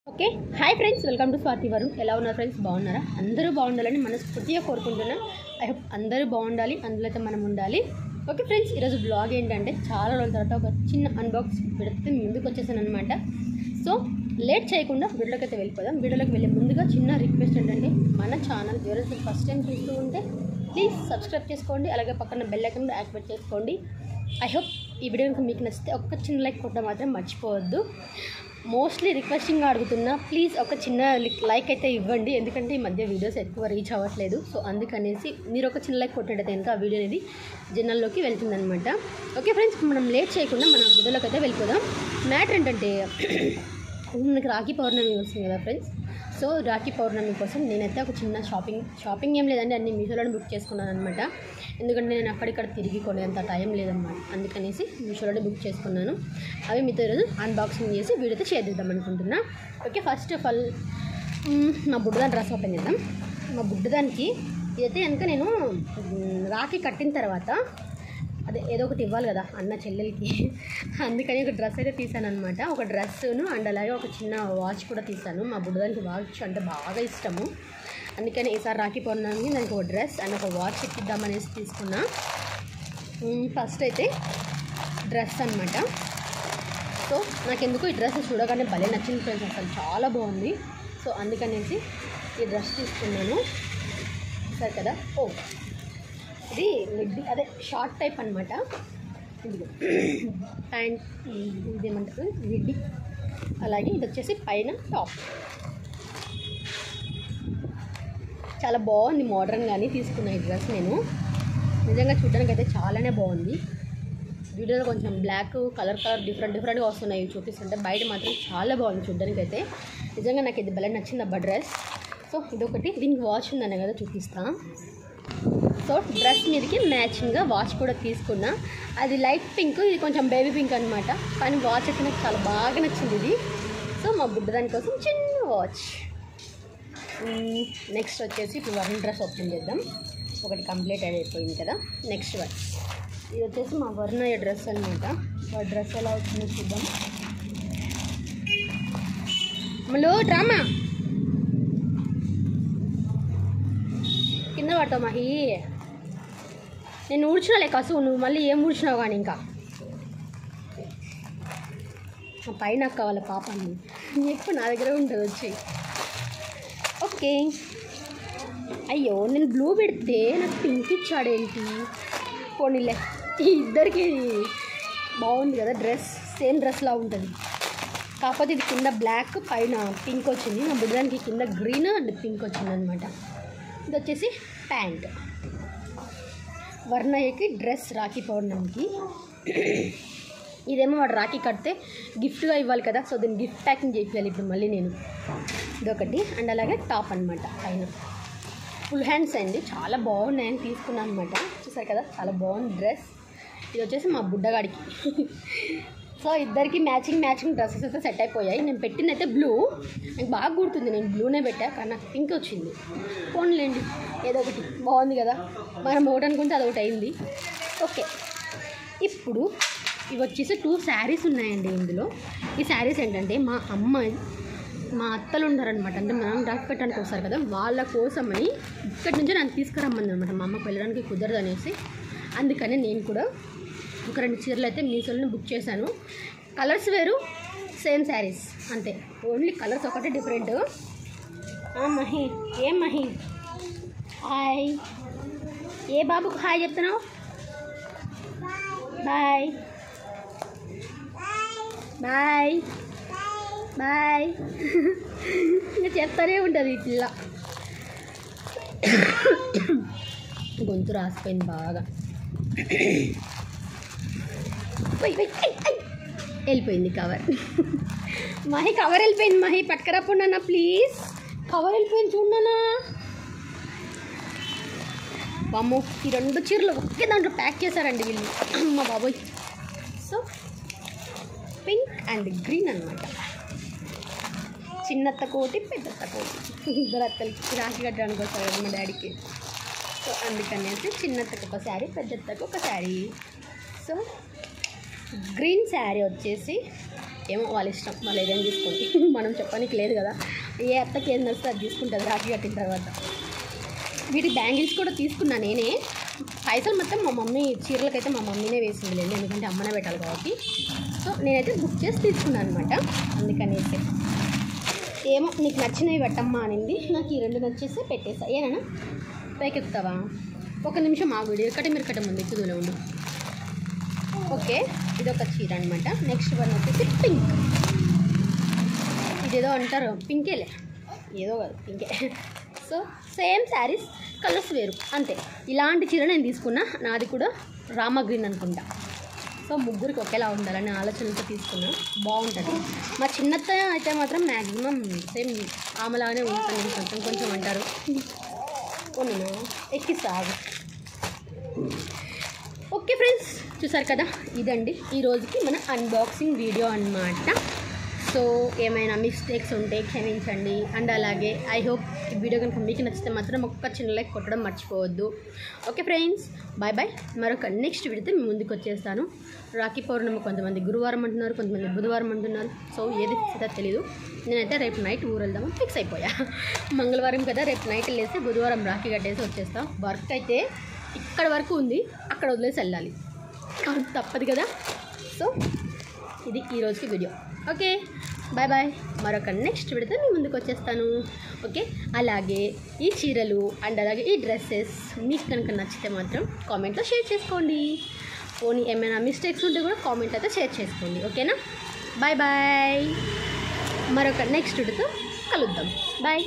Okay hi friends, welcome to Swathi Varun. ఎలా ఉన్నారు friends? బాగున్నారా? అందరూ బాగుండాలని మనస్ఫూర్తిగా కోరుకుంటున్నాను. ఐ హోప్ అందరూ బాగుండాలి, అందులో అయితే మనం ఉండాలి. ఓకే ఫ్రెండ్స్, ఈరోజు బ్లాగ్ ఏంటంటే చాలా రోజుల తర్వాత ఒక చిన్న అన్బాక్స్ పెడితే ముందుకు వచ్చేసాను అనమాట. సో లేట్ చేయకుండా వీడియోలోకి అయితే వెళ్ళిపోదాం. వీడియోలోకి వెళ్ళే ముందుగా చిన్న రిక్వెస్ట్ ఏంటంటే, మన ఛానల్ ఎవరైతే ఫస్ట్ టైం చూస్తూ ఉంటే ప్లీజ్ సబ్స్క్రైబ్ చేసుకోండి, అలాగే పక్కన బెల్ ఐకాన్ యాక్టివేట్ చేసుకోండి. ఐ హోప్ ఈ వీడియో కనుక మీకు నచ్చితే ఒక్క చిన్న లైక్ కొట్టడం మాత్రం మర్చిపోవద్దు. మోస్ట్లీ రిక్వెస్టింగ్గా అడుగుతున్నా, ప్లీజ్ ఒక చిన్న లైక్ అయితే ఇవ్వండి, ఎందుకంటే ఈ మధ్య వీడియోస్ ఎక్కువ రీచ్ అవ్వట్లేదు. సో అందుకనేసి మీరు ఒక చిన్న లైక్ కొట్టేటైతే కనుక ఆ వీడియో అనేది జనాల్లోకి వెళ్తుందనమాట. ఓకే ఫ్రెండ్స్, మనం లేట్ చేయకుండా మనం వీడియోలోకి అయితే వెళ్ళిపోదాం. మ్యాటర్ ఏంటంటే, మనకి రాఖీ పౌర్ణమి వస్తుంది కదా ఫ్రెండ్స్. సో రాఖీ పౌర్ణమి కోసం నేనైతే ఒక చిన్న షాపింగ్ ఏం లేదండి, అన్ని మీషోలోనే బుక్ చేసుకున్నాను అనమాట. ఎందుకంటే నేను అక్కడిక్కడ తిరిగి కొనేంత టైం లేదన్నమాట. అందుకనేసి మీషోలోనే బుక్ చేసుకున్నాను. అవి మీతో ఈరోజు అన్బాక్సింగ్ చేసి వీడియో అయితే షేర్ చేద్దాం అనుకుంటున్నా. ఓకే, ఫస్ట్ ఆఫ్ ఆల్ మా బుడ్డదాని డ్రెస్ ఓపెన్ చేద్దాం. మా బుడ్డదానికి ఇదైతే కనుక నేను రాఖీ కట్టిన తర్వాత అదే ఏదో ఒకటి ఇవ్వాలి కదా అన్న చెల్లెలకి, అందుకని ఒక డ్రెస్ అయితే తీసాను అనమాట. ఒక డ్రెస్సును అండ్ అలాగే ఒక చిన్న వాచ్ కూడా తీసాను. మా బుడ్డదానికి వాచ్ అంటే బాగా ఇష్టము, అందుకని ఈసారి రాఖీ పౌర్ణమికి దానికి ఒక డ్రెస్ అండ్ ఒక వాచ్ ఇప్పిద్దామనేసి తీసుకున్నా. ఫస్ట్ అయితే డ్రెస్ అనమాట. సో నాకెందుకు ఈ డ్రెస్ చూడగానే భలే నచ్చింది ఫ్రెండ్స్, అసలు చాలా బాగుంది. సో అందుకనేసి ఈ డ్రెస్ తీసుకున్నాను. సరే కదా. ఓ ఇది మిడ్డీ, అదే షార్ట్ టైప్ అనమాట. ఇది ప్యాంట్, ఇదేమంటారు మిడ్డీ. అలాగే ఇది వచ్చేసి పైన టాప్. చాలా బాగుంది, మోడర్న్ కానీ తీసుకున్న ఈ డ్రెస్ నేను. నిజంగా చూడడానికి అయితే చాలానే బాగుంది. వీడియోలో కొంచెం బ్లాక్ కలర్ డిఫరెంట్గా వస్తున్నాయి చూపిస్తుంటే, బయట మాత్రం చాలా బాగుంది చూడడానికి అయితే. నిజంగా నాకు ఇది భలే నచ్చింది అబ్బా డ్రెస్. సో ఇదొకటి, దీనికి వాచ్ ఉందనే కదా చూపిస్తా. సో డ్రెస్ మీదకి మ్యాచింగ్గా వాచ్ కూడా తీసుకున్నా. అది లైట్ పింక్, ఇది కొంచెం బేబీ పింక్ అనమాట. కానీ వాచ్ అయితే నాకు చాలా బాగా నచ్చింది ఇది. సో మా బుడ్డదాని కోసం చిన్న వాచ్. నెక్స్ట్ వచ్చేసి ఇప్పుడు వరుణ్ డ్రెస్ ఓపెన్ చేద్దాం. ఒకటి కంప్లీట్ అయిపోయింది కదా. నెక్స్ట్ వన్, ఇది వచ్చేసి మా వరుణయ్య డ్రెస్ అనమాట. ఆ డ్రెస్ ఎలా వచ్చిందో చూద్దాం. మళ్ళీ డ్రామా కింద పడతావు మహి, నేను ఊడ్చినా కసు, నువ్వు మళ్ళీ ఏం ఊడ్చినావు కానీ ఇంకా పైన కావాలి పాపాన్ని ఎక్కువ నా దగ్గర ఉంటుంది వచ్చి. ఓకే, అయ్యో నేను బ్లూ పెడితే నాకు పింక్ ఇచ్చాడేంటి? పోనీలే, ఈ ఇద్దరికి బాగుంది కదా డ్రెస్, సేమ్ డ్రెస్లా ఉంటుంది. కాకపోతే ఇది కింద బ్లాక్ పైన పింక్ వచ్చింది. నా బుడ్డానికి కింద గ్రీన్ అండ్ పింక్ వచ్చింది అనమాట. ఇది వచ్చేసి ప్యాంట్. వర్ణయ్యకి డ్రెస్ రాఖీ పౌర్ణమికి. ఇదేమో వాడు రాఖీ కడితే గిఫ్ట్గా ఇవ్వాలి కదా, సో దీన్ని గిఫ్ట్ ప్యాకింగ్ చేయాలి ఇప్పుడు మళ్ళీ నేను. ఇదొకటి అండ్ అలాగే టాప్ అనమాట. పైన ఫుల్ హ్యాండ్స్ అండి, చాలా బాగున్నాయని తీసుకున్నాను అనమాట. చూసారు కదా, చాలా బాగుంది డ్రెస్. ఇది వచ్చేసి మా బుడ్డగాడికి. సో ఇద్దరికి మ్యాచింగ్ డ్రెస్సెస్ అయితే సెట్ అయిపోయాయి. నేను పెట్టినైతే బ్లూ, నాకు బాగా గుర్తుంది, నేను బ్లూనే పెట్టా, కానీ నాకు పింక్ వచ్చింది. పోన్లేండి, ఏదో ఒకటి బాగుంది కదా, మనం ఒకటి అనుకుంటే అదొకటి అయింది. ఓకే, ఇప్పుడు ఇవి వచ్చేసి 2 శారీస్ ఉన్నాయండి ఇందులో. ఈ శారీస్ ఏంటంటే మా అత్తలు ఉంటారనమాట, అంటే మనం రాఖీ కట్టడానికి వస్తారు కదా, వాళ్ళ కోసమని ఇక్కడి నుంచే నన్ను తీసుకురమ్మంది అనమాట. మా అమ్మకు వెళ్ళడానికి కుదరదు అనేసి, అందుకని నేను కూడా ఒక 2 చీరలు అయితే మీషోలో బుక్ చేశాను. కలర్స్ వేరు, సేమ్ శారీస్ అంతే, ఓన్లీ కలర్స్ ఒకటే డిఫరెంట్. మహి, ఏం మహి హాయ్, ఏ బాబుకు హాయ్ చెప్తున్నావు? బాయ్ బాయ్ బాయ్ ఇంకా చెప్తానే ఉంటుంది ఈ పిల్ల. గొంతు రాసిపోయింది బాగా, వెళ్ళిపోయింది కవర్. మహి కవర్ వెళ్ళిపోయింది. మహి పట్టుకరాకుండా ప్లీజ్, కవర్ వెళ్ళిపోయింది చూడనా. బామ్మో, ఈ 2 చీరలు ఒకే దాంట్లో ప్యాక్ చేశారండి వీళ్ళు, అమ్మ బాబోయ్. సో పింక్ అండ్ గ్రీన్ అనమాట. చిన్నత్త కోటి పెద్దత్త కోటి, ఇద్దరు అత్తలకి రాఖీ కట్టడానికి వస్తారు కదా మా డాడీకి. సో అందుకనేసి చిన్నత్తకు ఒక శారీ, పెద్దత్తకు ఒక శారీ. సో గ్రీన్ శారీ వచ్చేసి ఏమో వాళ్ళ ఇష్టం, వాళ్ళు ఏదైనా తీసుకోండి. మనం చెప్పడానికి లేదు కదా, ఏ అత్తకి ఏం నచ్చితే అది తీసుకుంటుంది రాఖీ కట్టిన తర్వాత. వీటి బ్యాంగిల్స్ కూడా తీసుకున్నా నేనే. పైసలు మొత్తం మా మమ్మీ, చీరలకైతే మా మమ్మీనే వేసింది లేదు, ఎందుకంటే అమ్మనే పెట్టాలి కాబట్టి. సో నేనైతే బుక్ చేసి తీసుకున్నాను అనమాట. అందుకనేసి ఏమో నీకు నచ్చినవి పెట్టమ్మా అనింది, నాకు ఈ 2 నచ్చేసి పెట్టేసా. ఏనా పైకి ఎక్కుతావా? ఒక నిమిషం ఆ వీడియో మీరు కట్ట ముందు ఎక్కుదూలో ఉండు. ఓకే, ఇదొక చీర అనమాట. నెక్స్ట్ వన్ వచ్చేసి పింక్. ఇదేదో అంటారు పింకేలే, ఏదో కాదు పింకే. సో సేమ్ శారీస్, కలర్స్ వేరు అంతే. ఇలాంటి చీర నేను తీసుకున్నా, నాది కూడా రామా గ్రీన్ అనుకుంటా. సో ముగ్గురికి ఒకేలా ఉండాలని ఆలోచనతో తీసుకున్నా, బాగుంటుంది. మా చిన్నత్త అయితే మాత్రం మ్యాక్సిమం సేమ్ ఆమెలానే ఉంటుంది, కొంచెం కొంచెం అంటారు. నేను ఎక్కిస్తాగు. ఓకే ఫ్రెండ్స్, చూసారు కదా, ఇదండి ఈ రోజుకి మన అన్బాక్సింగ్ వీడియో అన్నమాట. సో ఏమైనా మిస్టేక్స్ ఉంటే క్షమించండి. అండ్ అలాగే ఐ హోప్ ఈ వీడియో కనుక మీకు నచ్చితే మాత్రం ఒక్క చిన్న లైక్ కొట్టడం మర్చిపోవద్దు. Okay friends, bye bye. మరొక నెక్స్ట్ వీడియోతో మీ ముందుకు వచ్చేస్తాను. రాఖీ పౌర్ణమి కొంతమంది గురువారం అంటున్నారు, కొంతమంది బుధవారం అంటున్నారు. సో ఏది ఫిక్స్ అయితే తెలీదు. నేనైతే రేపు నైట్ ఊరు వెళ్దామని ఫిక్స్ అయిపోయా. మంగళవారం కదా, రేపు నైట్ వెళ్ళేసి బుధవారం రాఖీ కట్టేసి వచ్చేస్తాం. వర్క్ అయితే ఇక్కడ వరకు ఉంది, అక్కడ వదిలేసి వెళ్ళాలి, తప్పదు కదా. సో ఇది ఈరోజుకి వీడియో. Okay, bye bye. మరొక నెక్స్ట్ వీడియోతో మీ ముందుకు వచ్చేస్తాను. ఓకే, అలాగే ఈ చీరలు అండ్ అలాగే ఈ డ్రెస్సెస్ మీకు కనుక నచ్చితే మాత్రం కామెంట్లో షేర్ చేసుకోండి. పోనీ ఏమైనా మిస్టేక్స్ ఉంటే కూడా కామెంట్ అయితే షేర్ చేసుకోండి. ఓకేనా, బాయ్ బాయ్. మరొక నెక్స్ట్ వీడియోతో కలుద్దాం. బాయ్.